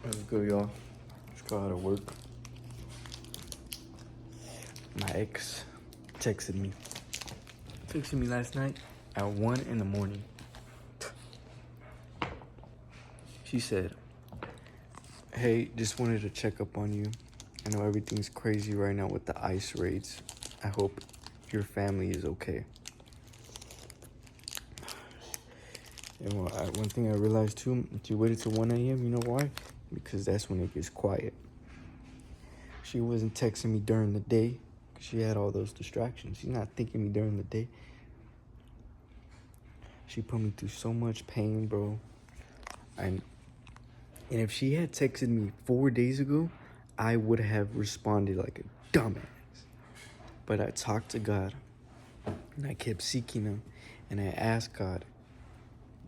Let's go, y'all. Just got out of work. My ex texted me last night at 1 in the morning. She said, "Hey, just wanted to check up on you. I know everything's crazy right now with the ICE raids. I hope your family is okay." And one thing I realized too, she waited till 1 a.m. You know why? Because that's when it gets quiet. She wasn't texting me during the day because she had all those distractions. She's not thinking me during the day. She put me through so much pain, bro. And if she had texted me 4 days ago, I would have responded like a dumbass. But I talked to God, and I kept seeking Him, and I asked God,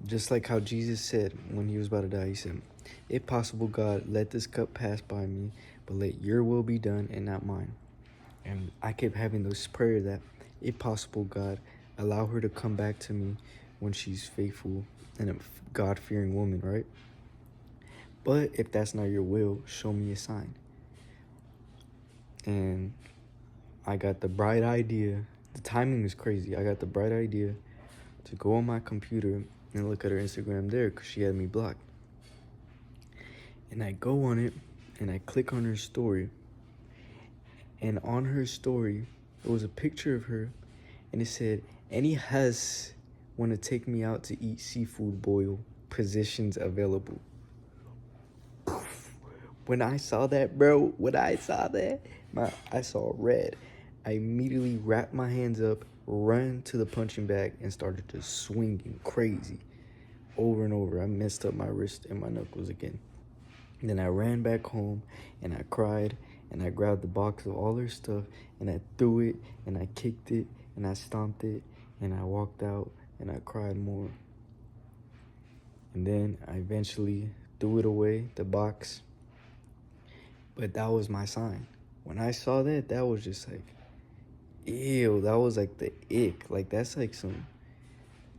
just like how Jesus said when He was about to die, He said, "If possible, God, let this cup pass by me, but let your will be done and not mine." And I kept having this prayer that, if possible, God, allow her to come back to me when she's faithful and a God-fearing woman, right? But if that's not your will, show me a sign. And I got the bright idea. The timing is crazy. I got the bright idea to go on my computer and look at her Instagram there because she had me blocked. And I go on it and I click on her story. And on her story, it was a picture of her and it said, "Any has want to take me out to eat seafood boil, positions available." When I saw that, bro, I saw red. I immediately wrapped my hands up, ran to the punching bag, and started just swinging crazy over and over. I messed up my wrist and my knuckles again. And then I ran back home, and I cried, and I grabbed the box of all her stuff, and I threw it, and I kicked it, and I stomped it, and I walked out, and I cried more. And then I eventually threw it away, the box. But that was my sign. When I saw that, that was just like, ew, that was like the ick. Like, that's like some,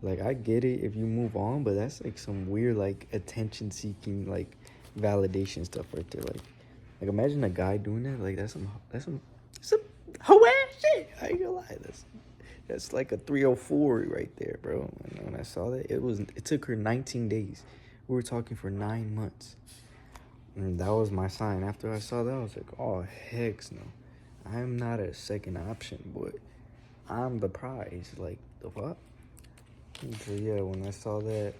like, I get it if you move on, but that's like some weird, like, attention-seeking, like, validation stuff right there. Like imagine a guy doing that. Like, that's some hoe ass shit. I ain't gonna lie. That's like a 304 right there, bro. And when I saw that, it took her 19 days. We were talking for 9 months. And that was my sign. After I saw that, I was like, oh, heck no. I'm not a second option, but I'm the prize. Like, the fuck? So, yeah, when I saw that,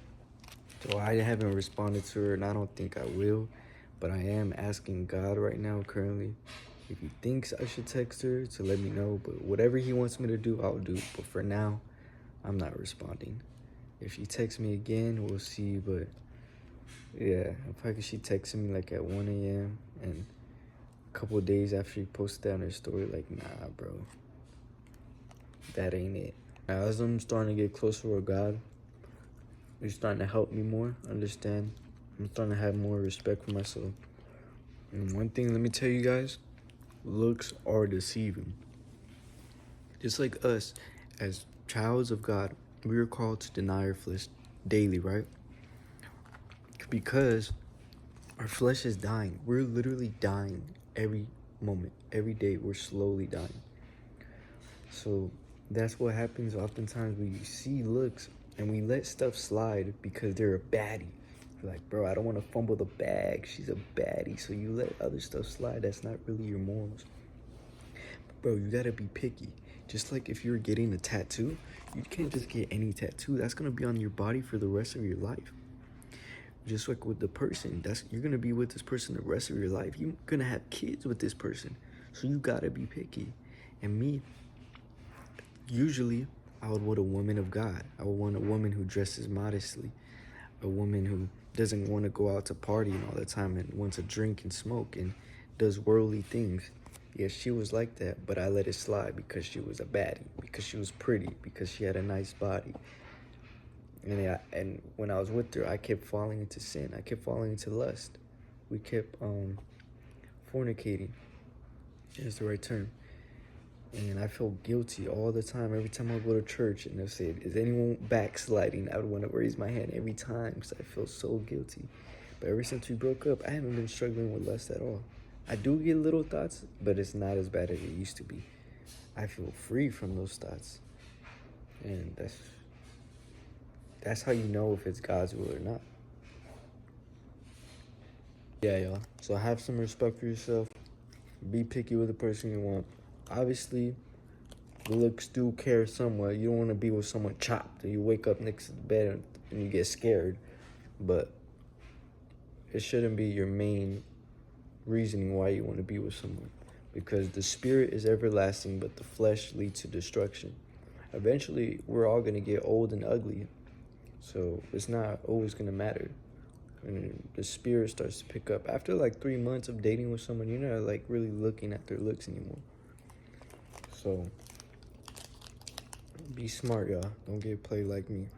so I haven't responded to her, and I don't think I will. But I am asking God right now, currently, if He thinks I should text her to let me know. But whatever He wants me to do, I'll do. But for now, I'm not responding. If she texts me again, we'll see. But yeah, she texted me like at 1 a.m. and a couple of days after she posted that on her story, like, nah, bro, that ain't it. Now, as I'm starting to get closer with God, He's starting to help me more understand. I'm starting to have more respect for myself. And one thing, let me tell you guys, looks are deceiving. Just like us, as childs of God, we are called to deny our flesh daily, right? Because our flesh is dying. We're literally dying every moment. Every day, we're slowly dying. So that's what happens. Oftentimes we see looks and we let stuff slide because they're a baddie. You're like, bro, I don't want to fumble the bag. She's a baddie. So you let other stuff slide. That's not really your morals. Bro, you gotta be picky. Just like if you're getting a tattoo, you can't just get any tattoo. That's gonna be on your body for the rest of your life. Just like with the person, you're gonna be with this person the rest of your life. You're gonna have kids with this person. So you gotta be picky. And me, usually, I would want a woman of God. I would want a woman who dresses modestly. A woman who doesn't want to go out to partying all the time and wants to drink and smoke and does worldly things. Yeah, she was like that, but I let it slide because she was a baddie, because she was pretty, because she had a nice body. And when I was with her, I kept falling into sin. I kept falling into lust. We kept fornicating. Is the right term. And I felt guilty all the time. Every time I go to church and they'll say, "Is anyone backsliding?" I would want to raise my hand every time because I feel so guilty. But ever since we broke up, I haven't been struggling with lust at all. I do get little thoughts, but it's not as bad as it used to be. I feel free from those thoughts. And that's how you know if it's God's will or not. Yeah, y'all. So have some respect for yourself. Be picky with the person you want. Obviously, the looks do care somewhat. You don't want to be with someone chopped and you wake up next to the bed and you get scared. But it shouldn't be your main reasoning why you want to be with someone. Because the spirit is everlasting, but the flesh leads to destruction. Eventually, we're all going to get old and ugly. So it's not always going to matter. And the spirit starts to pick up. After like 3 months of dating with someone, you're not like really looking at their looks anymore. So be smart, y'all. Don't get played like me.